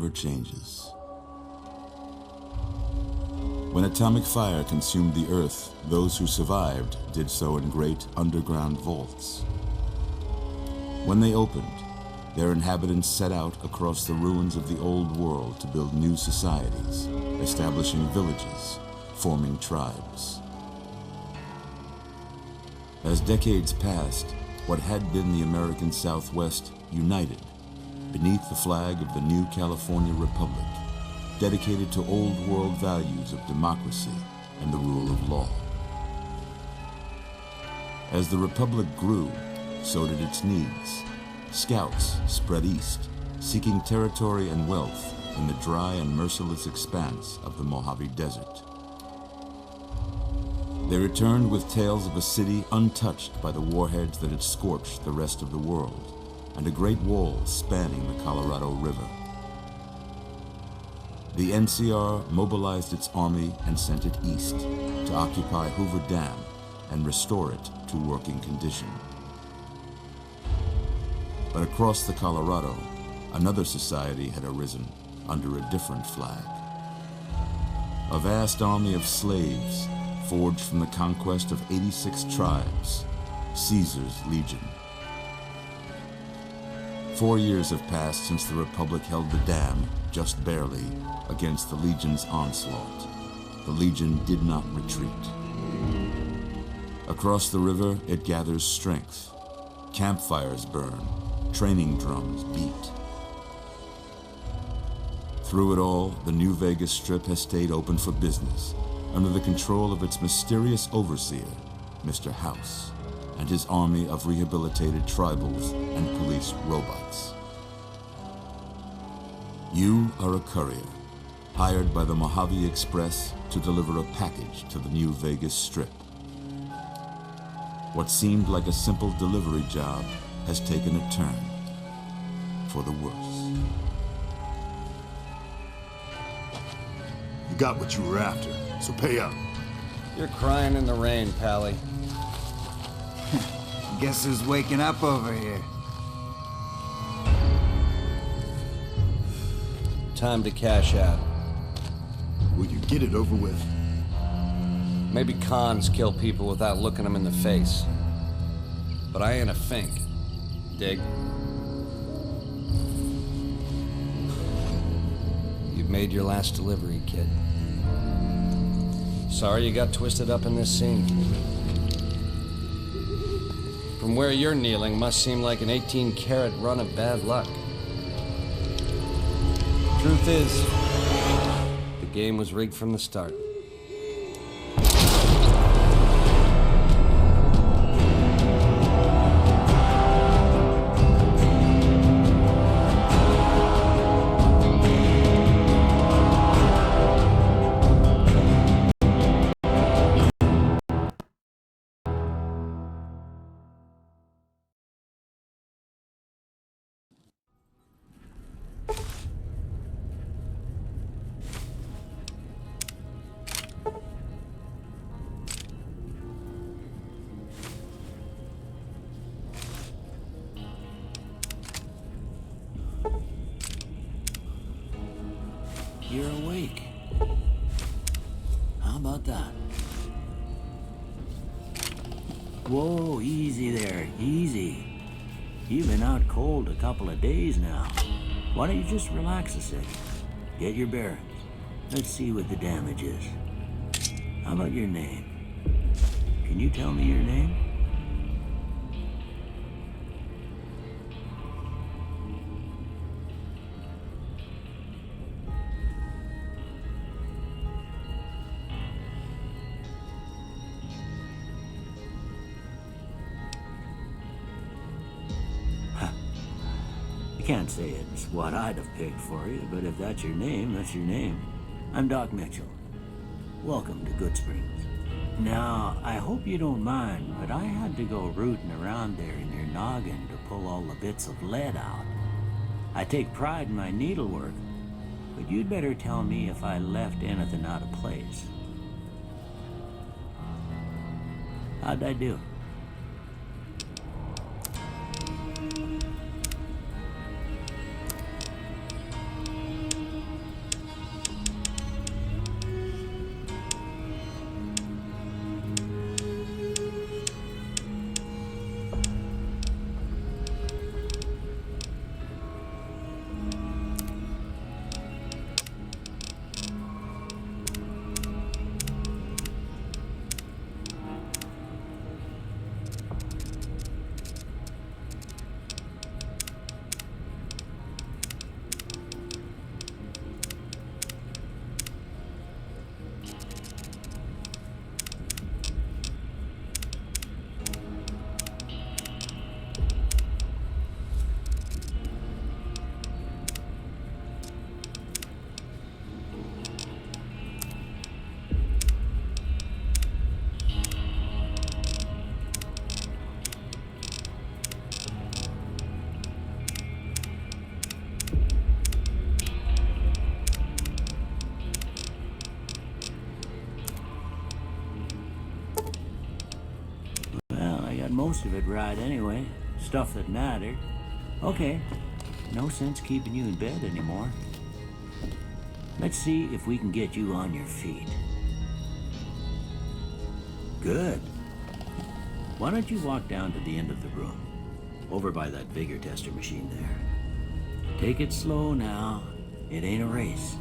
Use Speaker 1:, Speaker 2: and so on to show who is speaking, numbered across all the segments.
Speaker 1: never changes. When atomic fire consumed the Earth, those who survived did so in great underground vaults. When they opened, their inhabitants set out across the ruins of the old world to build new societies, establishing villages, forming tribes. As decades passed, what had been the American Southwest united beneath the flag of the new California Republic, dedicated to old world values of democracy and the rule of law. As the Republic grew, so did its needs. Scouts spread east, seeking territory and wealth in the dry and merciless expanse of the Mojave Desert. They returned with tales of a city untouched by the warheads that had scorched the rest of the world, and a great wall spanning the Colorado River. The NCR mobilized its army and sent it east to occupy Hoover Dam and restore it to working condition. But across the Colorado, another society had arisen under a different flag. A vast army of slaves forged from the conquest of 86 tribes, Caesar's Legion. 4 years have passed since the Republic held the dam, just barely, against the Legion's onslaught. The Legion did not retreat. Across the river, it gathers strength. Campfires burn, training drums beat. Through it all, the New Vegas Strip has stayed open for business, under the control of its mysterious overseer, Mr. House, and his army of rehabilitated tribals and police robots. You are a courier, hired by the Mojave Express to deliver a package to the New Vegas Strip. What seemed like a simple delivery job has taken a turn for the worse.
Speaker 2: You got what you were after, so pay up.
Speaker 3: You're crying in the rain, Pally.
Speaker 4: Guess who's waking up over here?
Speaker 3: Time to cash out.
Speaker 2: Will you get it over with?
Speaker 3: Maybe cons kill people without looking them in the face. But I ain't a fink. Dig? You've made your last delivery, kid. Sorry you got twisted up in this scene. From where you're kneeling must seem like an 18-carat run of bad luck. Truth is, the game was rigged from the start.
Speaker 5: You're awake. How about that? Whoa, easy there, easy. You've been out cold a couple of days now. Why don't you just relax a second? Get your bearings. Let's see what the damage is. How about your name? Can you tell me your name? Can't say it's what I'd have picked for you, but if that's your name, that's your name. I'm Doc Mitchell. Welcome to Goodsprings. Now, I hope you don't mind, but I had to go rooting around there in your noggin to pull all the bits of lead out. I take pride in my needlework, but you'd better tell me if I left anything out of place. How'd I do? most of it right anyway. Stuff that mattered. Okay, no sense keeping you in bed anymore. Let's see if we can get you on your feet. Good. Why don't you walk down to the end of the room, over by that vigor tester machine there. Take it slow now. It ain't a race.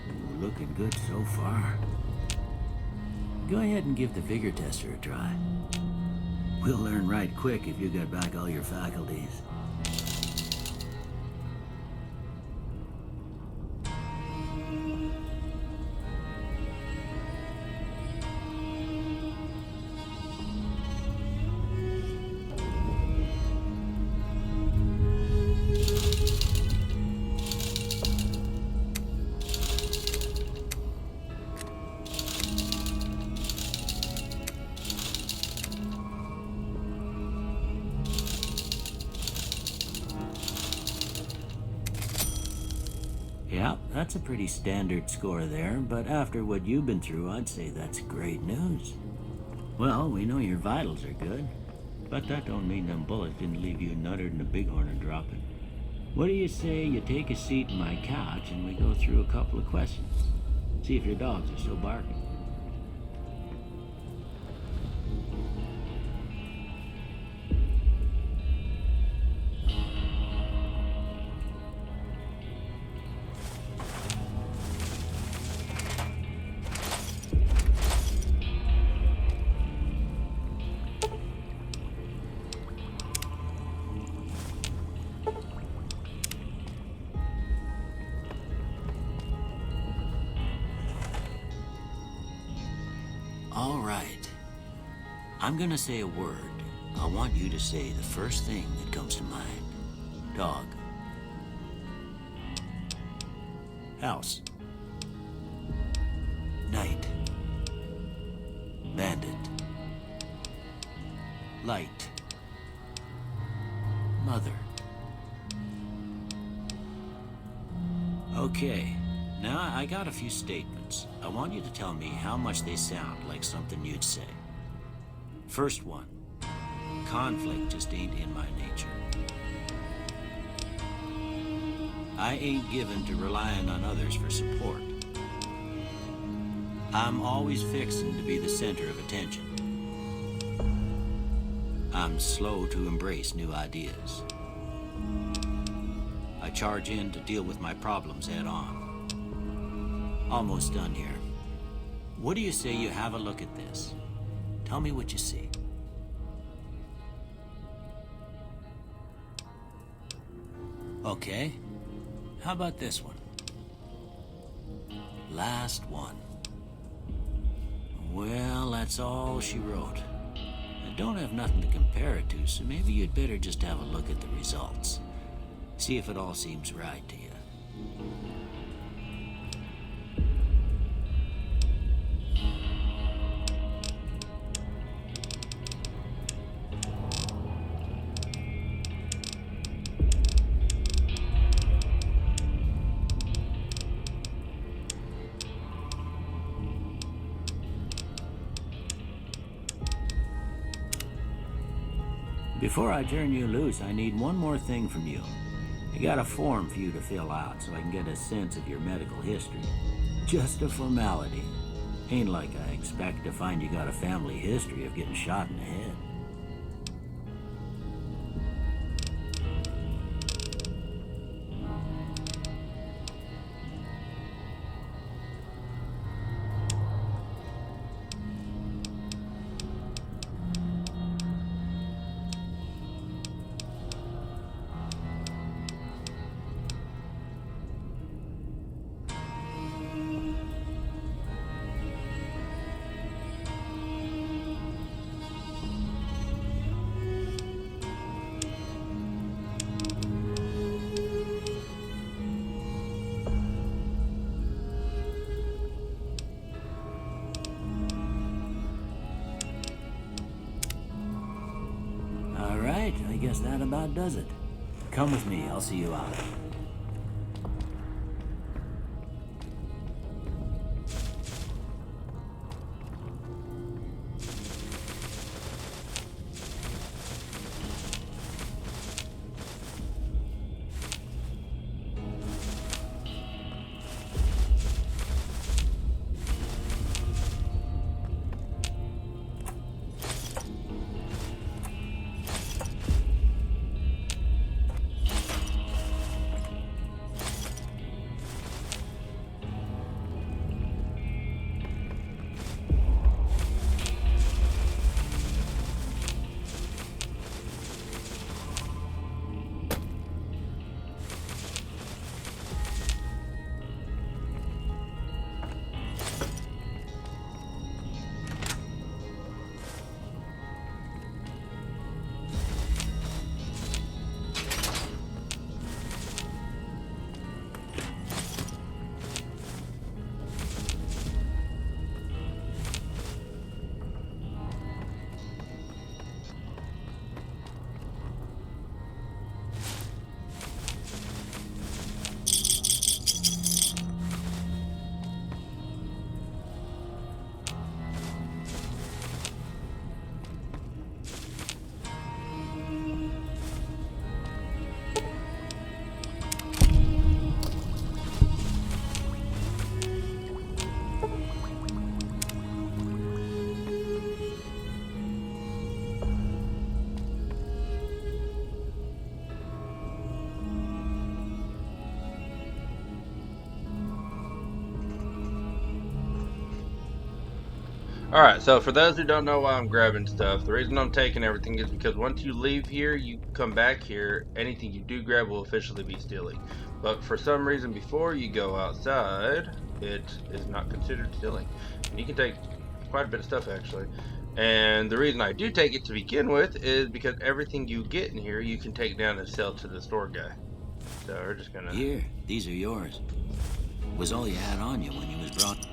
Speaker 5: Ooh, looking good so far. Go ahead and give the vigor tester a try. We'll learn right quick if you got back all your faculties. Yeah, that's a pretty standard score there, but after what you've been through, I'd say that's great news. Well, we know your vitals are good, but that don't mean them bullets didn't leave you nuttered and a bighorn are dropping. What do you say you take a seat in my couch and we go through a couple of questions? See if your dogs are still barking. All right. I'm gonna say a word. I want you to say the first thing that comes to mind. Dog. House. Night. Bandit. Light. Mother. Okay. Now, I got a few statements. I want you to tell me how much they sound like something you'd say. First one. Conflict just ain't in my nature. I ain't given to relying on others for support. I'm always fixing to be the center of attention. I'm slow to embrace new ideas. I charge in to deal with my problems head on. Almost done here. What do you say you have a look at this? Tell me what you see. Okay. How about this one? Last one. Well, that's all she wrote. I don't have nothing to compare it to, so maybe you'd better just have a look at the results. See if it all seems right to you. Before I turn you loose, I need one more thing from you. I got a form for you to fill out so I can get a sense of your medical history. Just a formality. Ain't like I expect to find you got a family history of getting shot in the head. I guess that about does it. Come with me, I'll see you out.
Speaker 6: Alright, so for those who don't know why I'm grabbing stuff, the reason I'm taking everything is because once you leave here, you come back here, anything you do grab will officially be stealing. But for some reason, before you go outside, it is not considered stealing. And you can take quite a bit of stuff, actually. And the reason I do take it to begin with is because everything you get in here, you can take down and sell to the store guy. So we're just gonna...
Speaker 5: Here, these are yours. Was all you had on you when you was brought...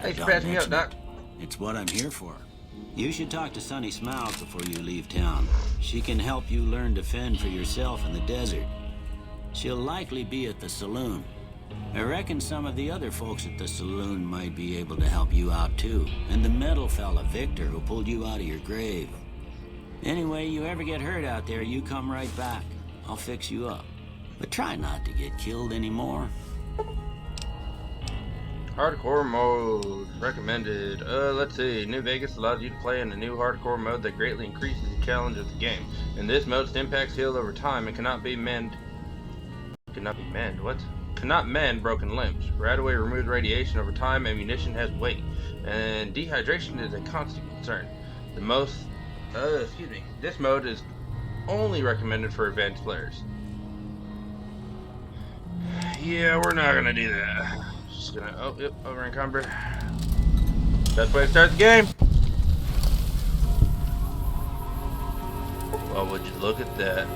Speaker 6: Thanks for passing me up, Doc.
Speaker 5: It's what I'm here for. You should talk to Sunny Smiles before you leave town. She can help you learn to fend for yourself in the desert. She'll likely be at the saloon. I reckon some of the other folks at the saloon might be able to help you out too. And the metal fella, Victor, who pulled you out of your grave. Anyway, you ever get hurt out there, you come right back. I'll fix you up. But try not to get killed anymore.
Speaker 6: Hardcore mode recommended. Let's see. New Vegas allows you to play in a new hardcore mode that greatly increases the challenge of the game. In this mode, stimpaks heal over time and cannot mend broken limbs. Radaway removes radiation over time. Ammunition has weight, and dehydration is a constant concern. This mode is only recommended for advanced players. Yeah, we're not gonna do that. Just gonna, oh, yep, over encumber. Best way to start the game. Well, would you look at that?